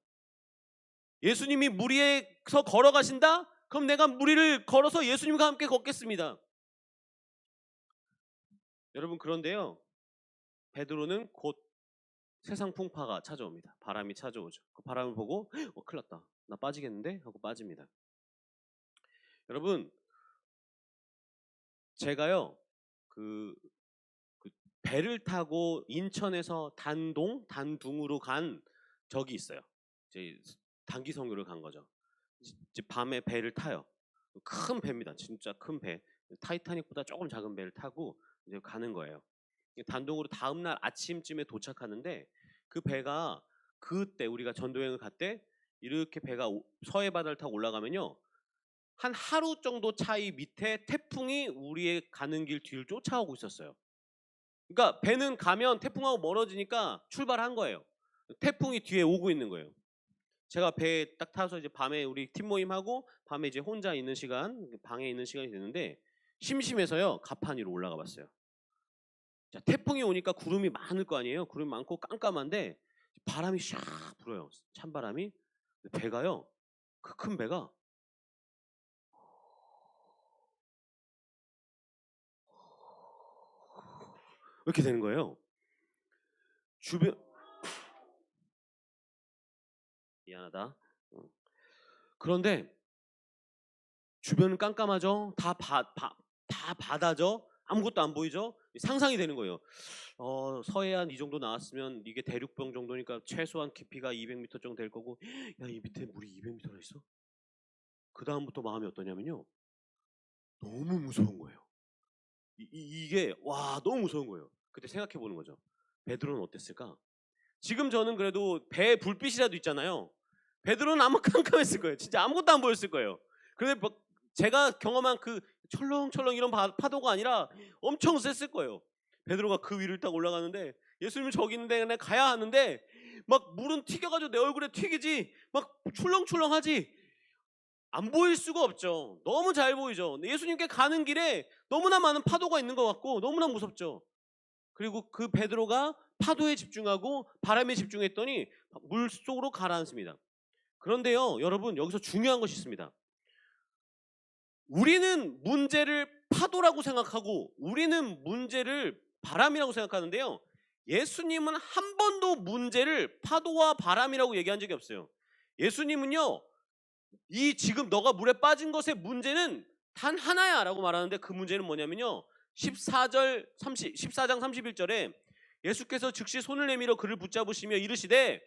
예수님이 무리에서 걸어가신다? 그럼 내가 무리를 걸어서 예수님과 함께 걷겠습니다. 여러분 그런데요. 베드로는 곧 세상 풍파가 찾아옵니다. 바람이 찾아오죠. 그 바람을 보고 큰일 났다. 나 빠지겠는데? 하고 빠집니다. 여러분 제가요. 그 배를 타고 인천에서 단둥으로 간 적이 있어요. 이제 단기 선교를 간 거죠. 이제 밤에 배를 타요. 큰 배입니다. 진짜 큰 배. 타이타닉보다 조금 작은 배를 타고 이제 가는 거예요. 단둥으로 다음날 아침쯤에 도착하는데 그 배가 그때 우리가 전도여행을 갔대 이렇게 배가 서해 바다를 타고 올라가면요. 한 하루 정도 차이 밑에 태풍이 우리의 가는 길 뒤를 쫓아오고 있었어요. 그러니까 배는 가면 태풍하고 멀어지니까 출발한 거예요. 태풍이 뒤에 오고 있는 거예요. 제가 배에 딱 타서 이제 밤에 우리 팀 모임하고 밤에 이제 혼자 있는 시간, 방에 있는 시간이 됐는데 심심해서요. 가판 위로 올라가 봤어요. 자, 태풍이 오니까 구름이 많을 거 아니에요. 구름이 많고 깜깜한데 바람이 샥 불어요. 찬바람이. 배가요. 그 큰 배가 이렇게 되는 거예요. 주변 미안하다. 그런데 주변은 깜깜하죠. 다 바다죠. 아무것도 안 보이죠. 상상이 되는 거예요. 서해안 이 정도 나왔으면 이게 대륙병 정도니까 최소한 깊이가 200m 정도 될 거고 야, 이 밑에 물이 200m나 있어? 그 다음부터 마음이 어떠냐면요. 너무 무서운 거예요. 이게 와 너무 무서운 거예요. 그때 생각해 보는 거죠. 베드로는 어땠을까? 지금 저는 그래도 배에 불빛이라도 있잖아요. 베드로는 아마 깜깜했을 거예요. 진짜 아무것도 안 보였을 거예요. 그런데 제가 경험한 그 철렁철렁 이런 파도가 아니라 엄청 셌을 거예요. 베드로가 그 위를 딱 올라가는데 예수님이 저기 있는데 그냥 가야 하는데 막 물은 튀겨가지고 내 얼굴에 튀기지 막 출렁출렁하지 안 보일 수가 없죠. 너무 잘 보이죠. 근데 예수님께 가는 길에 너무나 많은 파도가 있는 것 같고 너무나 무섭죠. 그리고 그 베드로가 파도에 집중하고 바람에 집중했더니 물속으로 가라앉습니다. 그런데요, 여러분 여기서 중요한 것이 있습니다. 우리는 문제를 파도라고 생각하고 우리는 문제를 바람이라고 생각하는데요. 예수님은 한 번도 문제를 파도와 바람이라고 얘기한 적이 없어요. 예수님은요. 이 지금 너가 물에 빠진 것의 문제는 단 하나야 라고 말하는데 그 문제는 뭐냐면요. 14장 31절에 예수께서 즉시 손을 내밀어 그를 붙잡으시며 이르시되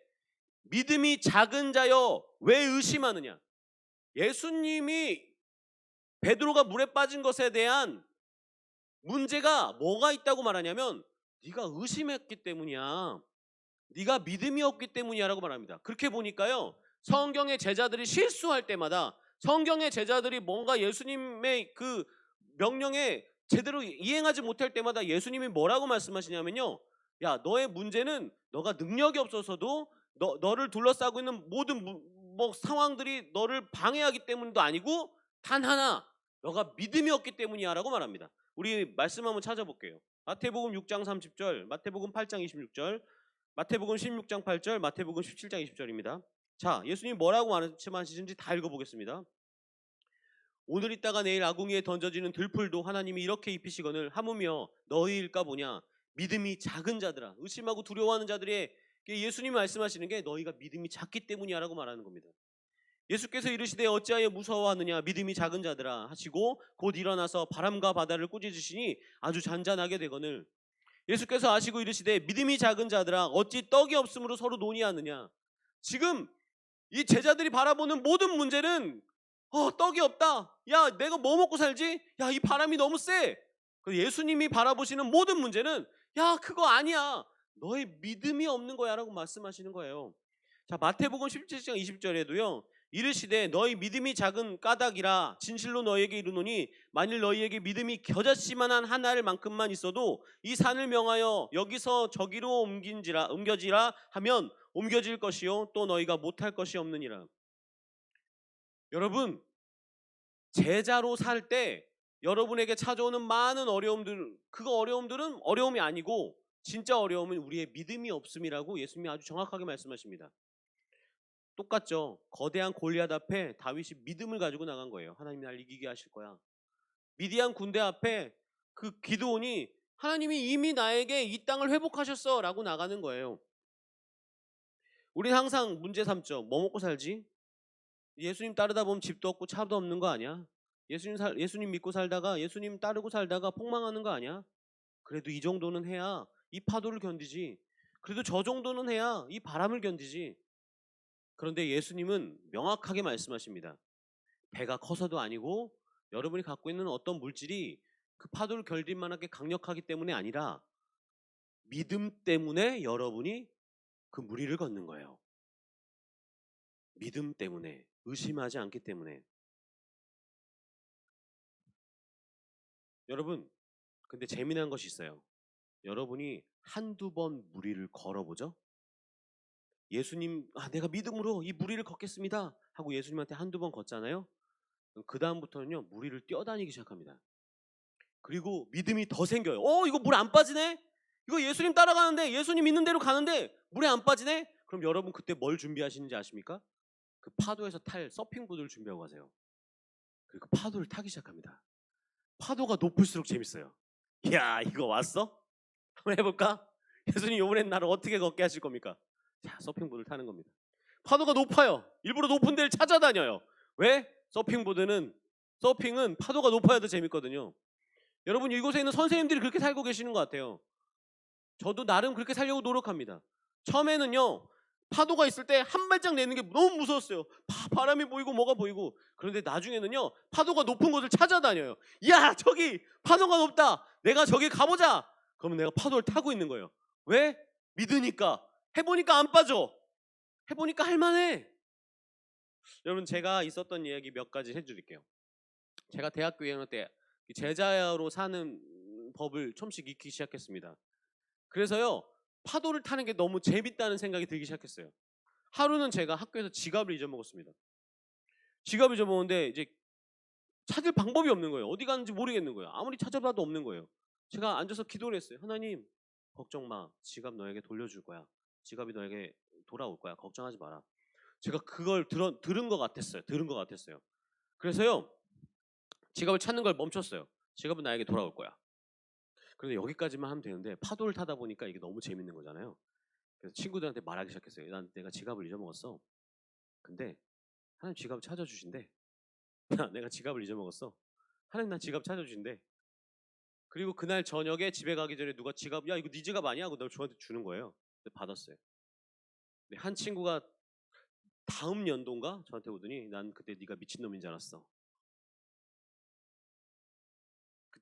믿음이 작은 자여 왜 의심하느냐. 예수님이 베드로가 물에 빠진 것에 대한 문제가 뭐가 있다고 말하냐면 네가 의심했기 때문이야. 네가 믿음이 없기 때문이야 라고 말합니다. 그렇게 보니까요. 성경의 제자들이 실수할 때마다 성경의 제자들이 뭔가 예수님의 그 명령에 제대로 이행하지 못할 때마다 예수님이 뭐라고 말씀하시냐면요. 야 너의 문제는 너가 능력이 없어서도 너를 둘러싸고 있는 모든 상황들이 너를 방해하기 때문도 아니고 단 하나 너가 믿음이 없기 때문이야 라고 말합니다. 우리 말씀 한번 찾아볼게요. 마태복음 6장 30절 마태복음 8장 26절 마태복음 16장 8절 마태복음 17장 20절입니다. 자, 예수님이 뭐라고 말씀하시는지 다 읽어보겠습니다. 오늘 있다가 내일 아궁이에 던져지는 들풀도 하나님이 이렇게 입히시거늘 하무며 너희일까 보냐. 믿음이 작은 자들아. 의심하고 두려워하는 자들의 예수님이 말씀하시는 게 너희가 믿음이 작기 때문이야 라고 말하는 겁니다. 예수께서 이르시되 어찌하여 무서워하느냐 믿음이 작은 자들아 하시고 곧 일어나서 바람과 바다를 꾸짖으시니 아주 잔잔하게 되거늘 예수께서 아시고 이르시되 믿음이 작은 자들아 어찌 떡이 없으므로 서로 논의하느냐. 지금 이 제자들이 바라보는 모든 문제는 떡이 없다. 야 내가 뭐 먹고 살지? 야 이 바람이 너무 세. 예수님이 바라보시는 모든 문제는 야 그거 아니야. 너의 믿음이 없는 거야 라고 말씀하시는 거예요. 자 마태복음 17장 20절에도요. 이르시되 너희 믿음이 작은 까닭이라 진실로 너희에게 이르노니 만일 너희에게 믿음이 겨자씨만한 한 알만큼만 있어도 이 산을 명하여 여기서 저기로 옮겨지라 하면 옮겨질 것이요 또 너희가 못할 것이 없느니라. 여러분 제자로 살 때 여러분에게 찾아오는 많은 어려움들 그 어려움들은 어려움이 아니고 진짜 어려움은 우리의 믿음이 없음이라고 예수님이 아주 정확하게 말씀하십니다. 똑같죠. 거대한 골리앗 앞에 다윗이 믿음을 가지고 나간 거예요. 하나님이 날 이기게 하실 거야. 미디안 군대 앞에 그 기드온이 하나님이 이미 나에게 이 땅을 회복하셨어 라고 나가는 거예요. 우린 항상 문제 삼죠. 뭐 먹고 살지? 예수님 따르다 보면 집도 없고 차도 없는 거 아니야? 예수님 믿고 살다가 예수님 따르고 살다가 폭망하는 거 아니야? 그래도 이 정도는 해야 이 파도를 견디지. 그래도 저 정도는 해야 이 바람을 견디지. 그런데 예수님은 명확하게 말씀하십니다. 배가 커서도 아니고 여러분이 갖고 있는 어떤 물질이 그 파도를 견딜 만하게 강력하기 때문에 아니라 믿음 때문에 여러분이 그 무리를 걷는 거예요. 믿음 때문에, 의심하지 않기 때문에. 여러분, 근데 재미난 것이 있어요. 여러분이 한두 번 무리를 걸어보죠? 예수님, 내가 믿음으로 이 무리를 걷겠습니다 하고 예수님한테 한두 번 걷잖아요. 그 다음부터는요, 무리를 뛰어다니기 시작합니다. 그리고 믿음이 더 생겨요. 이거 물 안 빠지네? 이거 예수님 따라가는데, 예수님 있는 대로 가는데 물에 안 빠지네? 그럼 여러분 그때 뭘 준비하시는지 아십니까? 그 파도에서 탈 서핑보드를 준비하고 가세요. 그리고 파도를 타기 시작합니다. 파도가 높을수록 재밌어요. 이야, 이거 왔어? 한번 해볼까? 예수님 이번엔 나를 어떻게 걷게 하실 겁니까? 자, 서핑보드를 타는 겁니다. 파도가 높아요. 일부러 높은 데를 찾아다녀요. 왜? 서핑은 파도가 높아야 더 재밌거든요. 여러분, 이곳에 있는 선생님들이 그렇게 살고 계시는 것 같아요. 저도 나름 그렇게 살려고 노력합니다. 처음에는요, 파도가 있을 때 한 발짝 내는 게 너무 무서웠어요. 바람이 보이고 뭐가 보이고. 그런데 나중에는요, 파도가 높은 곳을 찾아다녀요. 야, 저기 파도가 높다. 내가 저기 가보자. 그러면 내가 파도를 타고 있는 거예요. 왜? 믿으니까. 해보니까 안 빠져. 해보니까 할만해. 여러분, 제가 있었던 이야기 몇 가지 해드릴게요. 제가 대학교 2학년 때 제자로 사는 법을 처음씩 익히기 시작했습니다. 그래서요, 파도를 타는 게 너무 재밌다는 생각이 들기 시작했어요. 하루는 제가 학교에서 지갑을 잊어먹었습니다. 지갑을 잊어먹었는데 이제 찾을 방법이 없는 거예요. 어디 갔는지 모르겠는 거예요. 아무리 찾아봐도 없는 거예요. 제가 앉아서 기도를 했어요. 하나님, 걱정 마. 지갑 너에게 돌려줄 거야. 지갑이 너에게 돌아올 거야. 걱정하지 마라. 제가 그걸 들은 것 같았어요. 그래서요, 지갑을 찾는 걸 멈췄어요. 지갑은 나에게 돌아올 거야. 그런데 여기까지만 하면 되는데 파도를 타다 보니까 이게 너무 재밌는 거잖아요. 그래서 친구들한테 말하기 시작했어요. 내가 지갑을 잊어먹었어. 근데 하나님 지갑을 찾아주신대. 내가 지갑을 잊어먹었어. 하나님 난 지갑 찾아주신대. 그리고 그날 저녁에 집에 가기 전에 누가 야 이거 네 지갑 아니야? 하고 저한테 주는 거예요. 근데 받았어요. 근데 한 친구가 다음 연도인가 저한테 오더니 난 그때 네가 미친놈인 줄 알았어. 그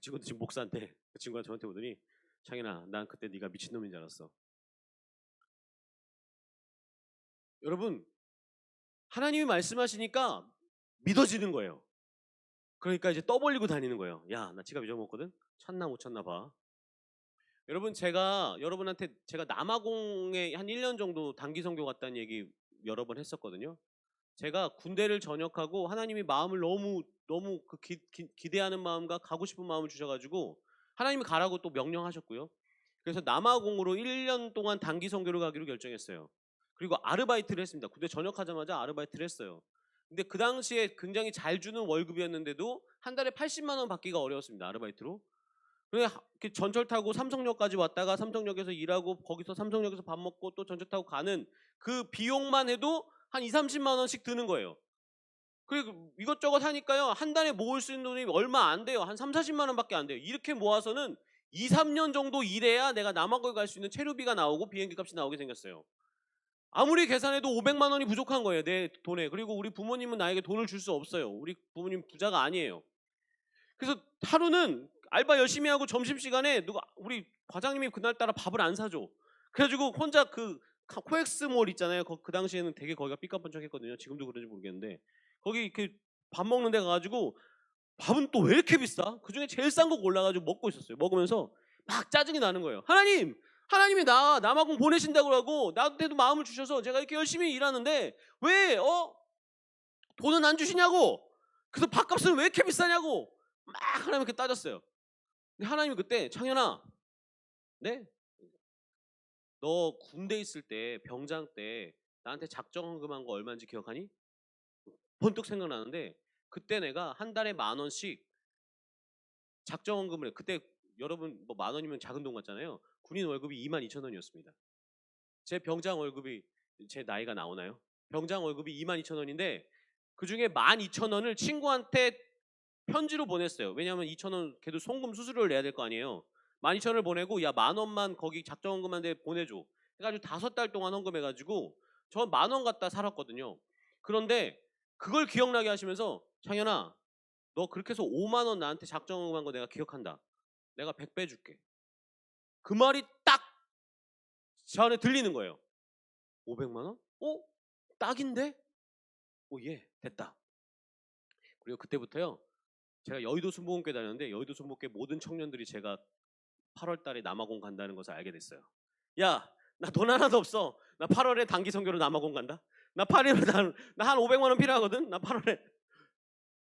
친구도 지금 목사인데 그 친구가 저한테 오더니 창현아 난 그때 네가 미친놈인 줄 알았어. 여러분, 하나님이 말씀하시니까 믿어지는 거예요. 그러니까 이제 떠벌리고 다니는 거예요. 야, 나 지갑 잊어먹었거든? 찾나 못 찾나 봐. 여러분, 여러분한테 제가 남아공에 한 1년 정도 단기 선교 갔다는 얘기 여러 번 했었거든요. 제가 군대를 전역하고 하나님이 마음을 너무 그 기대하는 마음과 가고 싶은 마음을 주셔가지고 하나님이 가라고 또 명령하셨고요. 그래서 남아공으로 1년 동안 단기 선교를 가기로 결정했어요. 그리고 아르바이트를 했습니다. 군대 전역하자마자 아르바이트를 했어요. 근데 그 당시에 굉장히 잘 주는 월급이었는데도 한 달에 80만 원 받기가 어려웠습니다. 아르바이트로. 그래서 전철 타고 삼성역까지 왔다가 삼성역에서 일하고 거기서 삼성역에서 밥 먹고 또 전철 타고 가는 그 비용만 해도 한 2, 30만 원씩 드는 거예요. 그리고 이것저것 하니까요. 한 달에 모을 수 있는 돈이 얼마 안 돼요. 한 3, 40만 원밖에 안 돼요. 이렇게 모아서는 2, 3년 정도 일해야 내가 남아공에 갈 수 있는 체류비가 나오고 비행기 값이 나오게 생겼어요. 아무리 계산해도 500만 원이 부족한 거예요. 내 돈에. 그리고 우리 부모님은 나에게 돈을 줄 수 없어요. 우리 부모님 부자가 아니에요. 그래서 하루는 알바 열심히 하고 점심시간에 우리 과장님이 그날따라 밥을 안 사줘. 그래가지고 혼자 그 코엑스몰 있잖아요. 그 당시에는 되게 거기가 삐까뻔쩍했거든요. 지금도 그런지 모르겠는데 거기 이렇게 밥 먹는 데 가가지고 밥은 또 왜 이렇게 비싸? 그중에 제일 싼 거 골라가지고 먹고 있었어요. 먹으면서 막 짜증이 나는 거예요. 하나님이 남아공 보내신다고 하고 나한테도 마음을 주셔서 제가 이렇게 열심히 일하는데 왜 돈은 안 주시냐고. 그래서 밥값은 왜 이렇게 비싸냐고 막 하나님께 따졌어요. 근데 하나님이 그때 창현아, 네? 너 군대 있을 때 병장 때 나한테 작정헌금한 거 얼마인지 기억하니? 번뜩 생각나는데 그때 내가 한 달에 10,000원씩 작정헌금을 해. 그때 여러분 뭐 10,000원이면 작은 돈 같잖아요. 군인 월급이 22,000원이었습니다. 제 병장 월급이 제 나이가 나오나요? 병장 월급이 22,000원인데 그중에 12,000원을 친구한테 편지로 보냈어요. 왜냐하면 2,000원 걔도 송금 수수료를 내야 될 거 아니에요. 12,000원을 보내고 야 10,000원만 거기 작정 헌금한테 보내줘. 해가지고 5달 동안 헌금해가지고 저 10,000원 갖다 살았거든요. 그런데 그걸 기억나게 하시면서 창현아 너 그렇게 해서 5만 원 나한테 작정 헌금한 거 내가 기억한다. 내가 100배 줄게. 그 말이 딱 저 안에 들리는 거예요. 500만 원? 딱인데? 예, 됐다. 그리고 그때부터요. 제가 여의도 순복음교회 다녔는데 여의도 순복음교회 모든 청년들이 제가 8월 달에 남아공 간다는 것을 알게 됐어요. 야, 나 돈 하나도 없어. 나 8월에 단기 선교로 남아공 간다. 나 8월에 나 한 500만 원 필요하거든. 나 8월에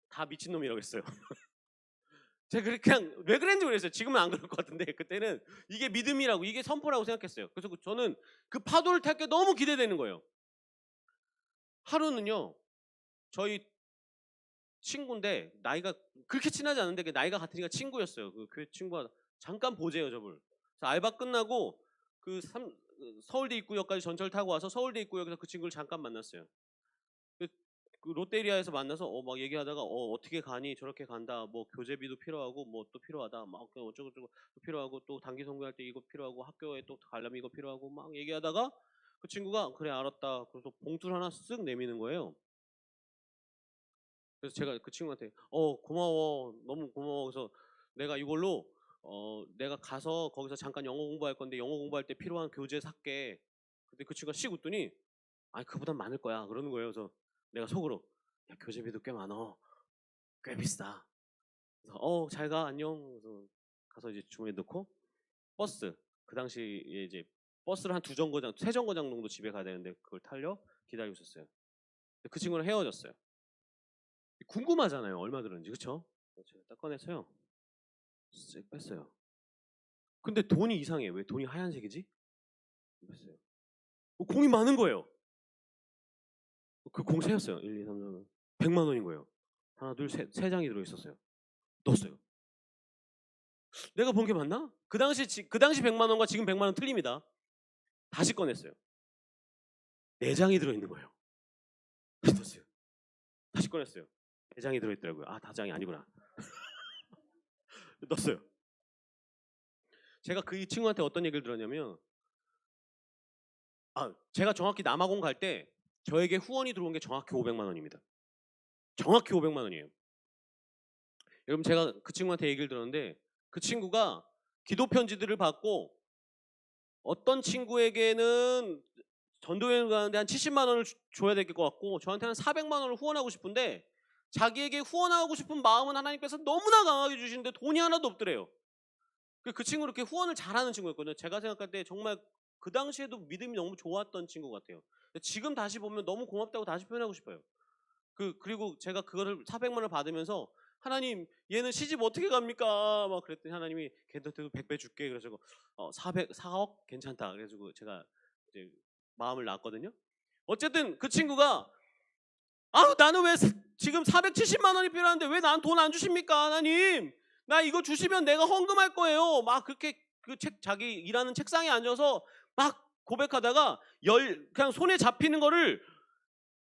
다 미친놈이라고 했어요. 제가 그냥 왜 그랬는지 모르겠어요. 지금은 안 그럴 것 같은데 그때는 이게 믿음이라고 이게 선포라고 생각했어요. 그래서 저는 그 파도를 탈 게 너무 기대되는 거예요. 하루는요. 저희 친구인데 나이가 그렇게 친하지 않은데 나이가 같으니까 친구였어요. 그 교회 친구가 잠깐 보재요 저를. 그래서 알바 끝나고 서울대 입구역까지 전철 타고 와서 서울대 입구역에서 그 친구를 잠깐 만났어요. 그 롯데리아에서 만나서 막 얘기하다가 어떻게 가니 저렇게 간다 뭐 교재비도 필요하고 뭐 또 필요하다 막 어쩌고저쩌고 또 필요하고 또 단기 선교할 때 이거 필요하고 학교에 또 가려면 이거 필요하고 막 얘기하다가 그 친구가 그래 알았다 그래서 봉투를 하나 쓱 내미는 거예요. 그래서 제가 그 친구한테 고마워 너무 고마워 그래서 내가 이걸로 내가 가서 거기서 잠깐 영어 공부할 건데 영어 공부할 때 필요한 교재 살게. 근데 그 친구가 씩 웃더니 아니 그보단 많을 거야 그러는 거예요. 그래서 내가 속으로 야 교재비도 꽤 많어 꽤 비싸. 그래서 잘 가 안녕. 그래서 가서 이제 주머니에 넣고 버스 그 당시에 이제 버스를 한 2정거장 3정거장 정도 집에 가야 되는데 그걸 타려 기다리고 있었어요. 그 친구랑 헤어졌어요. 궁금하잖아요 얼마 들었는지 그쵸? 제가 딱 꺼내서요 쓱 뺐어요. 근데 돈이 이상해. 왜 돈이 하얀색이지? 뺐어요. 공이 많은 거예요. 그 공 세었어요. 1, 2, 3, 4, 100만 원인 거예요. 하나, 둘, 셋, 3장이 들어있었어요. 넣었어요. 내가 본 게 맞나? 그 당시 100만 원과 지금 100만 원 틀립니다. 다시 꺼냈어요. 4장이 들어있는 거예요. 다시 넣었어요. 다시 꺼냈어요. 4장이 들어있더라고요. 아, 5장이 아니구나. 넣었어요. 제가 그 친구한테 어떤 얘기를 들었냐면 제가 정확히 남아공 갈 때 저에게 후원이 들어온 게 정확히 500만 원입니다. 정확히 500만 원이에요. 여러분 제가 그 친구한테 얘기를 들었는데 그 친구가 기도 편지들을 받고 어떤 친구에게는 전도여행 가는데 한 70만 원을 줘야 될 것 같고 저한테는 400만 원을 후원하고 싶은데 자기에게 후원하고 싶은 마음은 하나님께서 너무나 강하게 주시는데 돈이 하나도 없더래요. 그 친구는 이렇게 후원을 잘하는 친구였거든요. 제가 생각할 때 정말 그 당시에도 믿음이 너무 좋았던 친구 같아요. 지금 다시 보면 너무 고맙다고 다시 표현하고 싶어요. 그리고 제가 그거를 400만 원을 받으면서 하나님 얘는 시집 어떻게 갑니까? 막 그랬더니 하나님이 걔한테도 100배 줄게. 그래서 4억 괜찮다. 그래가지고 제가 이제 마음을 놨거든요. 어쨌든 그 친구가 나는 왜 지금 470만 원이 필요한데 왜 난 돈 안 주십니까? 하나님 나 이거 주시면 내가 헌금할 거예요. 막 그렇게 자기 일하는 책상에 앉아서 막 고백하다가 그냥 손에 잡히는 거를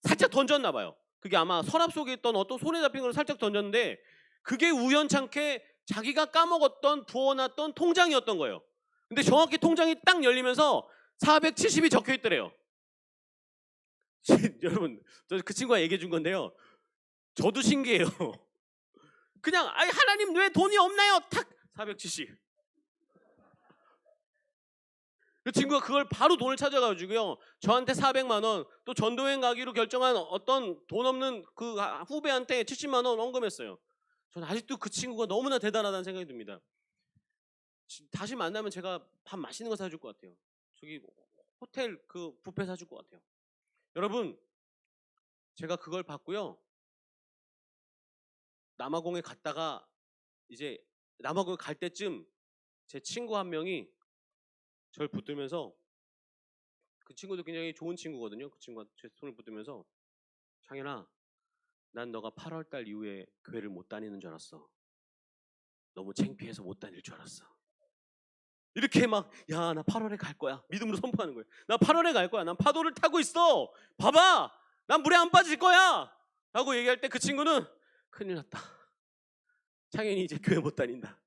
살짝 던졌나 봐요. 그게 아마 서랍 속에 있던 어떤 손에 잡힌 걸 살짝 던졌는데 그게 우연찮게 자기가 까먹었던 부어놨던 통장이었던 거예요. 근데 정확히 통장이 딱 열리면서 470이 적혀 있더래요. 여러분 저 그 친구가 얘기해 준 건데요. 저도 신기해요. 그냥 하나님 왜 돈이 없나요? 탁 470. 그 친구가 그걸 바로 돈을 찾아가지고요. 저한테 400만 원, 또 전도여행 가기로 결정한 어떤 돈 없는 그 후배한테 70만 원 헌금했어요. 저는 아직도 그 친구가 너무나 대단하다는 생각이 듭니다. 다시 만나면 제가 밥 맛있는 거 사줄 것 같아요. 저기 호텔 그 뷔페 사줄 것 같아요. 여러분, 제가 그걸 받고요. 남아공에 갔다가 이제 남아공에 갈 때쯤 제 친구 한 명이 저를 붙들면서 그 친구도 굉장히 좋은 친구거든요. 그 친구가 제 손을 붙들면서 창현아, 난 너가 8월 달 이후에 교회를 못 다니는 줄 알았어. 너무 창피해서 못 다닐 줄 알았어. 이렇게 막, 야, 나 8월에 갈 거야. 믿음으로 선포하는 거예요. 나 8월에 갈 거야. 난 파도를 타고 있어. 봐봐. 난 물에 안 빠질 거야. 라고 얘기할 때 그 친구는 큰일 났다. 창현이 이제 교회 못 다닌다.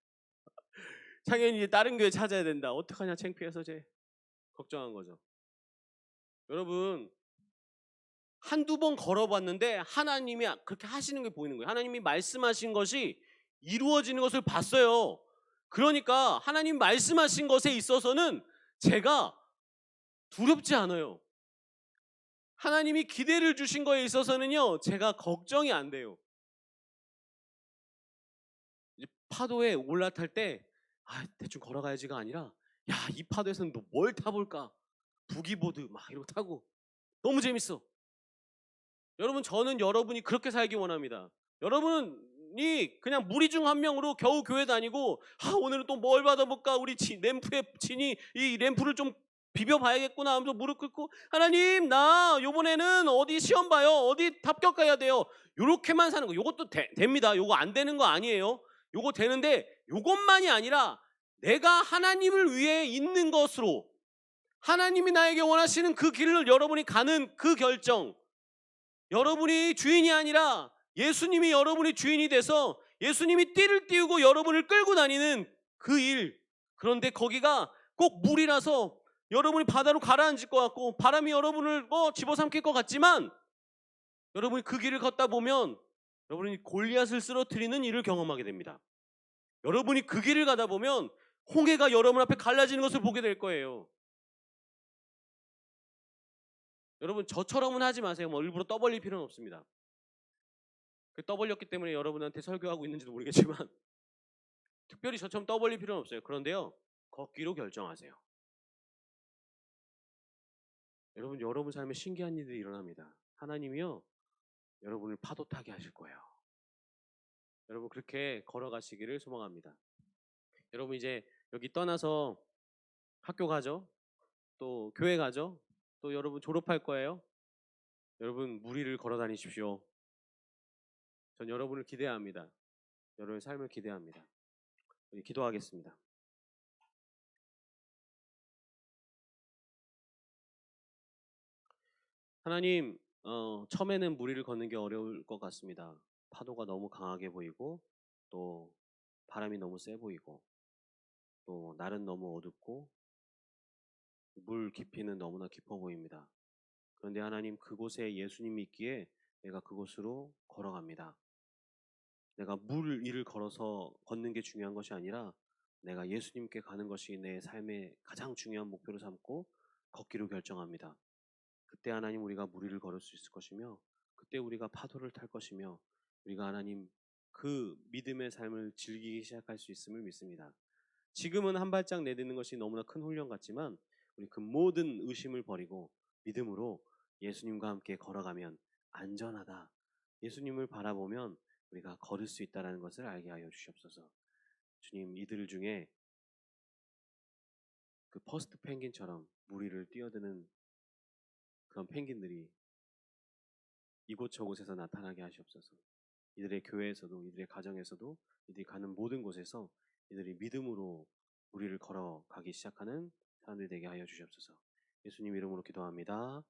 창현이 이제 다른 교회 찾아야 된다. 어떡하냐, 창피해서 쟤 걱정한 거죠. 여러분, 한두 번 걸어봤는데 하나님이 그렇게 하시는 게 보이는 거예요. 하나님이 말씀하신 것이 이루어지는 것을 봤어요. 그러니까 하나님 말씀하신 것에 있어서는 제가 두렵지 않아요. 하나님이 기대를 주신 거에 있어서는요, 제가 걱정이 안 돼요. 이제 파도에 올라탈 때 대충 걸어가야지가 아니라, 야, 이 파도에서는 또 뭘 타볼까? 부기보드 막 이러고 타고 너무 재밌어. 여러분, 저는 여러분이 그렇게 살기 원합니다. 여러분이 그냥 무리 중 한 명으로 겨우 교회 다니고, 오늘은 또 뭘 받아볼까? 우리 램프에 진이 이 램프를 좀 비벼봐야겠구나 하면서 무릎 꿇고, 하나님, 나 요번에는 어디 시험 봐요. 어디 합격해야 돼요. 요렇게만 사는 거. 요것도 됩니다. 요거 안 되는 거 아니에요. 요거 되는데, 요것만이 아니라 내가 하나님을 위해 있는 것으로, 하나님이 나에게 원하시는 그 길을 여러분이 가는 그 결정, 여러분이 주인이 아니라 예수님이 여러분의 주인이 돼서 예수님이 띠를 띄우고 여러분을 끌고 다니는 그 일, 그런데 거기가 꼭 물이라서 여러분이 바다로 가라앉을 것 같고 바람이 여러분을 집어삼킬 것 같지만, 여러분이 그 길을 걷다 보면 여러분이 골리앗을 쓰러뜨리는 일을 경험하게 됩니다. 여러분이 그 길을 가다 보면 홍해가 여러분 앞에 갈라지는 것을 보게 될 거예요. 여러분, 저처럼은 하지 마세요. 일부러 떠벌릴 필요는 없습니다. 떠벌렸기 때문에 여러분한테 설교하고 있는지도 모르겠지만 특별히 저처럼 떠벌릴 필요는 없어요. 그런데요, 걷기로 결정하세요. 여러분 삶에 신기한 일들이 일어납니다. 하나님이요, 여러분을 파도 타게 하실 거예요. 여러분, 그렇게 걸어가시기를 소망합니다. 여러분, 이제 여기 떠나서 학교 가죠. 또 교회 가죠. 또 여러분 졸업할 거예요. 여러분, 무리를 걸어 다니십시오. 전 여러분을 기대합니다. 여러분의 삶을 기대합니다. 우리 기도하겠습니다. 하나님, 처음에는 무리를 걷는 게 어려울 것 같습니다. 파도가 너무 강하게 보이고, 또 바람이 너무 세 보이고, 또 날은 너무 어둡고, 물 깊이는 너무나 깊어 보입니다. 그런데 하나님, 그곳에 예수님이 있기에 내가 그곳으로 걸어갑니다. 내가 물 위를 걸어서 걷는 게 중요한 것이 아니라 내가 예수님께 가는 것이 내 삶의 가장 중요한 목표로 삼고 걷기로 결정합니다. 그때 하나님, 우리가 무리를 걸을 수 있을 것이며, 그때 우리가 파도를 탈 것이며, 우리가 하나님 그 믿음의 삶을 즐기기 시작할 수 있음을 믿습니다. 지금은 한 발짝 내딛는 것이 너무나 큰 훈련 같지만, 우리 그 모든 의심을 버리고 믿음으로 예수님과 함께 걸어가면 안전하다, 예수님을 바라보면 우리가 걸을 수 있다는 것을 알게 하여 주시옵소서. 주님, 이들 중에 그 퍼스트 펭귄처럼 무리를 뛰어드는 그런 펭귄들이 이곳저곳에서 나타나게 하시옵소서. 이들의 교회에서도, 이들의 가정에서도, 이들이 가는 모든 곳에서 이들이 믿음으로 무리를 걸어가기 시작하는 사람들이 되게 하여 주시옵소서. 예수님 이름으로 기도합니다.